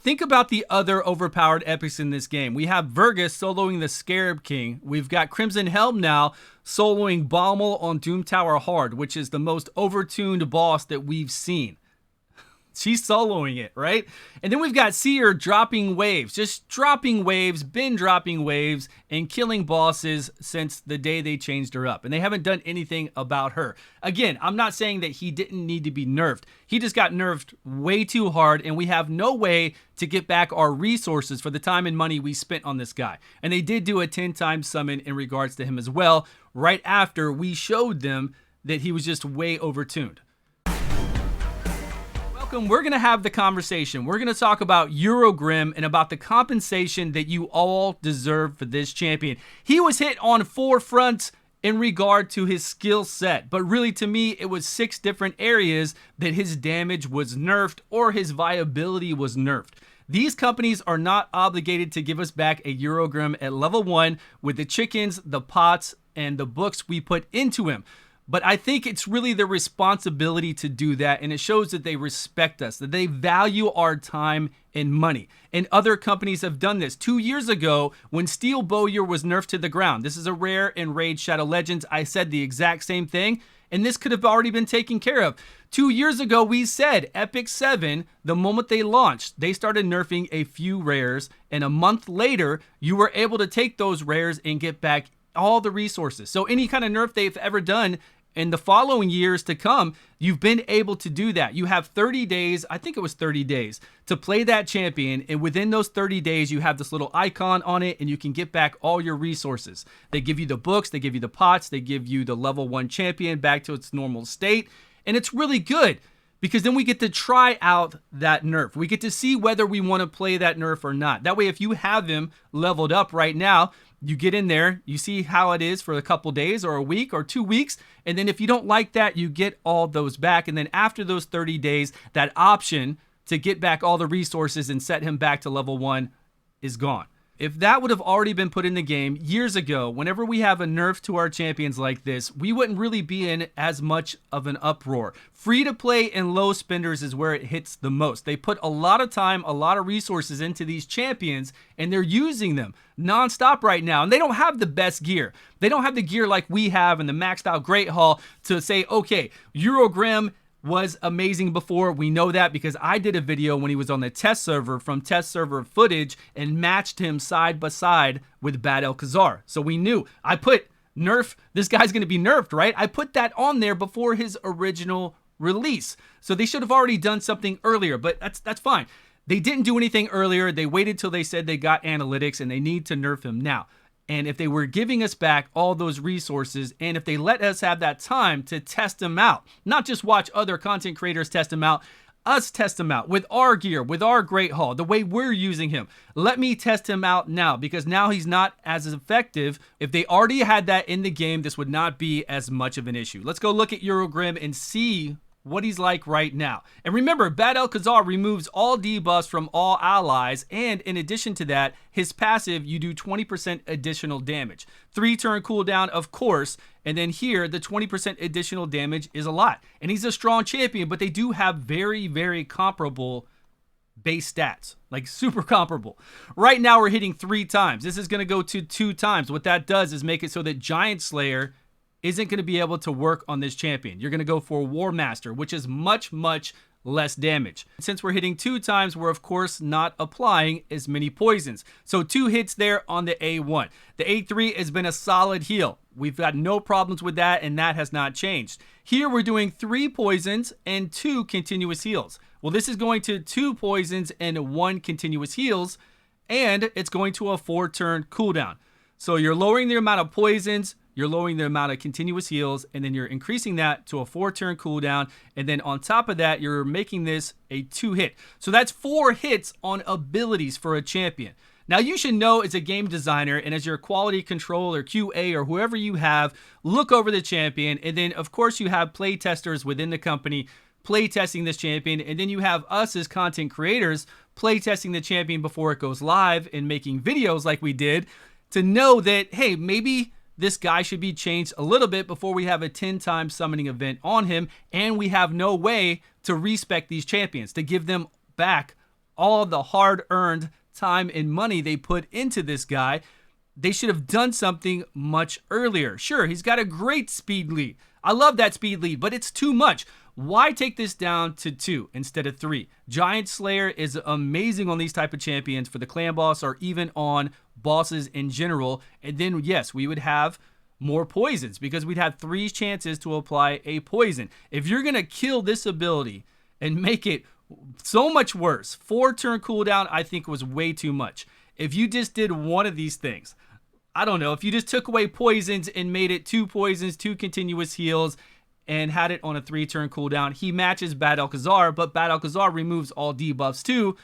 think about the other overpowered epics in this game. We have Vergus soloing the Scarab King. We've got Crimson Helm now soloing Baumel on Doom Tower Hard, which is the most overtuned boss that we've seen. She's soloing it, right? And then we've got Seer dropping waves, just dropping waves, been dropping waves, and killing bosses since the day they changed her up. And they haven't done anything about her. Again, I'm not saying that he didn't need to be nerfed. He just got nerfed way too hard, and we have no way to get back our resources for the time and money we spent on this guy. And they did do a 10-time summon in regards to him as well, right after we showed them that he was just way overtuned. We're going to have the conversation. We're going to talk about Urogrim and about the compensation that you all deserve for this champion. He was hit on 4 fronts in regard to his skill set, but really to me it was 6 different areas that his damage was nerfed or his viability was nerfed. These companies are not obligated to give us back a Urogrim at level 1 with the chickens, the pots, and the books we put into him. But I think it's really their responsibility to do that, and it shows that they respect us, that they value our time and money. And other companies have done this. 2 years ago, when Steel Bowyer was nerfed to the ground, this is a rare in Raid Shadow Legends, I said the exact same thing, and this could have already been taken care of. 2 years ago, we said Epic 7, the moment they launched, they started nerfing a few rares, and a month later, you were able to take those rares and get back all the resources. So any kind of nerf they've ever done in the following years to come, you've been able to do that. You have 30 days, I think it was 30 days, to play that champion, and within those 30 days, you have this little icon on it, and you can get back all your resources. They give you the books, they give you the pots, they give you the level 1 champion back to its normal state, and it's really good, because then we get to try out that nerf. We get to see whether we want to play that nerf or not. That way, if you have him leveled up right now, you get in there, you see how it is for a couple days or a week or 2 weeks, and then if you don't like that, you get all those back. And then after those 30 days, that option to get back all the resources and set him back to level 1 is gone. If that would have already been put in the game years ago, whenever we have a nerf to our champions like this, we wouldn't really be in as much of an uproar. Free to play and low spenders is where it hits the most. They put a lot of time, a lot of resources into these champions, and they're using them nonstop right now. And they don't have the best gear. They don't have the gear like we have in the maxed out Great Hall to say, okay, Urogrim was amazing before. We know that because I did a video when he was on the test server from test server footage and matched him side by side with Bad El-Khazar. So we knew. I put nerf, this guy's going to be nerfed, right? I put that on there before his original release. So they should have already done something earlier, but that's fine. They didn't do anything earlier. They waited till they said they got analytics, and they need to nerf him now. And if they were giving us back all those resources, and if they let us have that time to test them out, not just watch other content creators test them out, us test him out with our gear, with our Great Hall, the way we're using him. Let me test him out now, because now he's not as effective. If they already had that in the game, this would not be as much of an issue. Let's go look at Urogrim and see what he's like right now. And remember, Bad El-Khazar removes all debuffs from all allies, and in addition to that, his passive, you do 20% additional damage. 3-turn cooldown, of course, and then here, the 20% additional damage is a lot. And he's a strong champion, but they do have very, very comparable base stats, like super comparable. Right now, we're hitting 3 times. This is going to go to 2 times. What that does is make it so that Giant Slayer isn't going to be able to work on this champion. You're going to go for War Master, which is much, much less damage. Since we're hitting 2 times, we're of course not applying as many poisons. So 2 hits there on the A1. The A3 has been a solid heal. We've got no problems with that, and that has not changed. Here we're doing 3 poisons and 2 continuous heals. Well, this is going to 2 poisons and 1 continuous heals, and it's going to a 4-turn cooldown. So you're lowering the amount of poisons, you're lowering the amount of continuous heals, and then you're increasing that to a 4-turn cooldown. And then on top of that, you're making this a 2-hit. So that's 4 hits on abilities for a champion. Now you should know as a game designer and as your quality control or QA or whoever you have, look over the champion. And then of course you have play testers within the company play testing this champion. And then you have us as content creators play testing the champion before it goes live and making videos like we did to know that, hey, maybe this guy should be changed a little bit before we have a 10-time summoning event on him, and we have no way to respec these champions, to give them back all the hard-earned time and money they put into this guy. They should have done something much earlier. Sure, he's got a great speed lead. I love that speed lead, but it's too much. Why take this down to 2 instead of 3? Giant Slayer is amazing on these type of champions for the clan boss or even on bosses in general. And then, yes, we would have more poisons because we'd have 3 chances to apply a poison. If you're going to kill this ability and make it so much worse, 4-turn cooldown I think was way too much. If you just did one of these things, I don't know, if you just took away poisons and made it 2 poisons, 2 continuous heals, and had it on a 3-turn cooldown, he matches Bad Alcazar, but Bad Alcazar removes all debuffs too,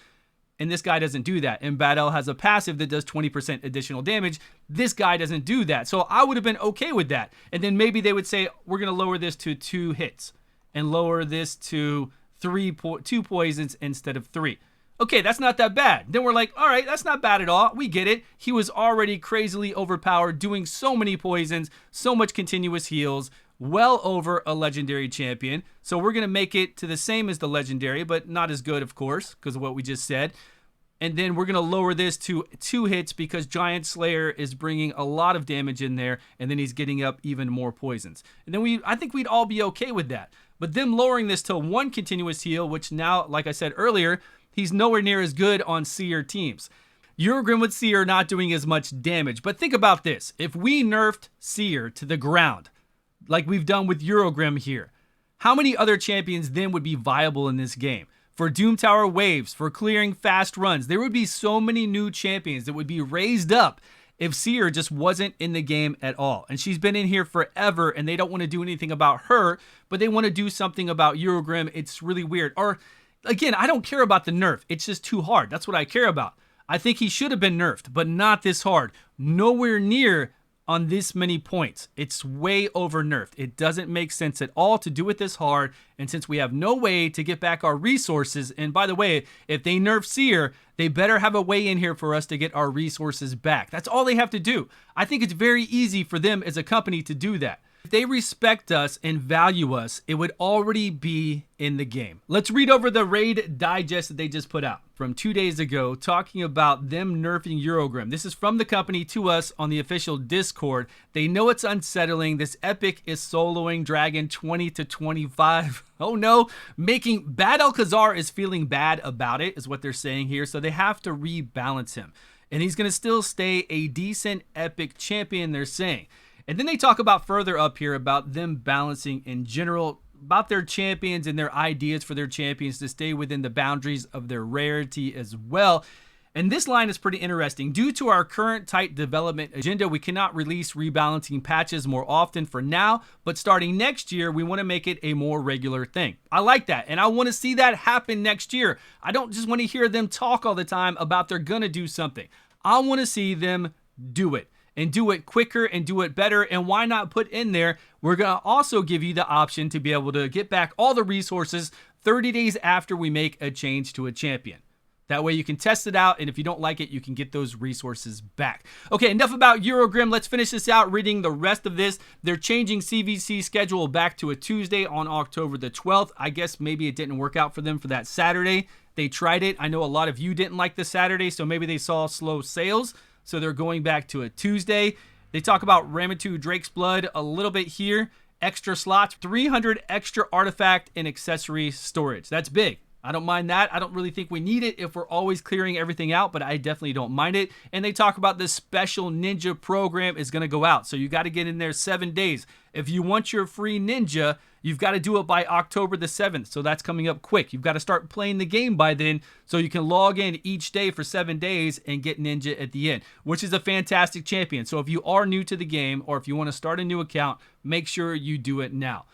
and this guy doesn't do that. And Bad Al has a passive that does 20% additional damage. This guy doesn't do that. So I would have been okay with that. And then maybe they would say, we're going to lower this to 2 hits and lower this to 2 poisons instead of 3. Okay, that's not that bad. Then we're like, all right, that's not bad at all. We get it. He was already crazily overpowered, doing so many poisons, so much continuous heals, well over a legendary champion. So we're going to make it to the same as the legendary, but not as good, of course, because of what we just said. And then we're going to lower this to 2 hits because Giant Slayer is bringing a lot of damage in there, and then he's getting up even more poisons. And then I think we'd all be okay with that. But them lowering this to 1 continuous heal, which now, like I said earlier, he's nowhere near as good on Seer teams. Urogrim with Seer not doing as much damage. But think about this. If we nerfed Seer to the ground, like we've done with Urogrim here, how many other champions then would be viable in this game? For Doom Tower waves, for clearing fast runs, there would be so many new champions that would be raised up if Seer just wasn't in the game at all. And she's been in here forever, and they don't want to do anything about her, but they want to do something about Urogrim. It's really weird. Or, again, I don't care about the nerf. It's just too hard. That's what I care about. I think he should have been nerfed, but not this hard. Nowhere near on this many points. It's way over nerfed. It doesn't make sense at all to do it this hard. And since we have no way to get back our resources, and by the way, if they nerf Seer, they better have a way in here for us to get our resources back. That's all they have to do. I think it's very easy for them as a company to do that. If they respect us and value us, it would already be in the game. Let's read over the raid digest that they just put out from 2 days ago, talking about them nerfing Urogrim. This is from the company to us on the official Discord. They know it's unsettling. This epic is soloing Dragon 20 to 25. Oh no, making Bad Alcazar is feeling bad about it, is what they're saying here. So they have to rebalance him. And he's going to still stay a decent epic champion, they're saying. And then they talk about further up here about them balancing in general, about their champions and their ideas for their champions to stay within the boundaries of their rarity as well. And this line is pretty interesting. Due to our current tight development agenda, we cannot release rebalancing patches more often for now, but starting next year, we want to make it a more regular thing. I like that, and I want to see that happen next year. I don't just want to hear them talk all the time about they're going to do something. I want to see them do it. And do it quicker and do it better. And why not put in there, we're going to also give you the option to be able to get back all the resources 30 days after we make a change to a champion. That way you can test it out, and if you don't like it, you can get those resources back. Okay, enough about Urogrim. Let's finish this out reading the rest of this. They're changing CVC schedule back to a Tuesday on October the 12th. I guess maybe it didn't work out for them for that Saturday. They tried it. I know a lot of you didn't like the Saturday, so maybe they saw slow sales. So they're going back to a Tuesday. They talk about Ramatou Drake's Blood a little bit here. Extra slots, 300 extra artifact and accessory storage. That's big. I don't mind that. I don't really think we need it if we're always clearing everything out, but I definitely don't mind it. And they talk about this special ninja program is going to go out. So you got to get in there 7 days. If you want your free ninja, you've got to do it by October the 7th. So that's coming up quick. You've got to start playing the game by then so you can log in each day for 7 days and get ninja at the end, which is a fantastic champion. So if you are new to the game or if you want to start a new account, make sure you do it now.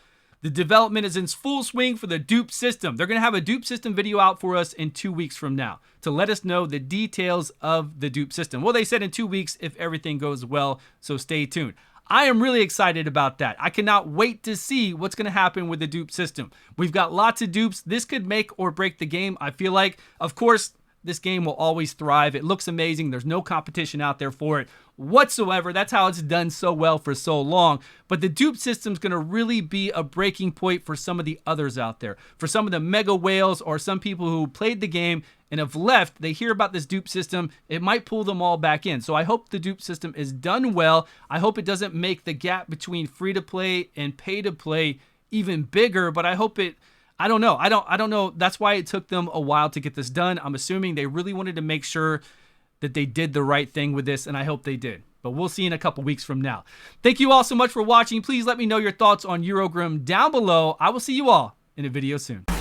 The development is in full swing for the dupe system. They're going to have a dupe system video out for us in 2 weeks from now to let us know the details of the dupe system. Well, they said in 2 weeks if everything goes well, so stay tuned. I am really excited about that. I cannot wait to see what's going to happen with the dupe system. We've got lots of dupes. This could make or break the game, I feel like. Of course, this game will always thrive. It looks amazing. There's no competition out there for it whatsoever. That's how it's done so well for so long. But the dupe system is going to really be a breaking point for some of the others out there. For some of the mega whales or some people who played the game and have left, they hear about this dupe system, it might pull them all back in. So I hope the dupe system is done well. I hope it doesn't make the gap between free-to-play and pay-to-play even bigger, but I hope it, I don't know. I don't know. That's why it took them a while to get this done. I'm assuming they really wanted to make sure that they did the right thing with this, and I hope they did. But we'll see in a couple weeks from now. Thank you all so much for watching. Please let me know your thoughts on Urogrim down below. I will see you all in a video soon.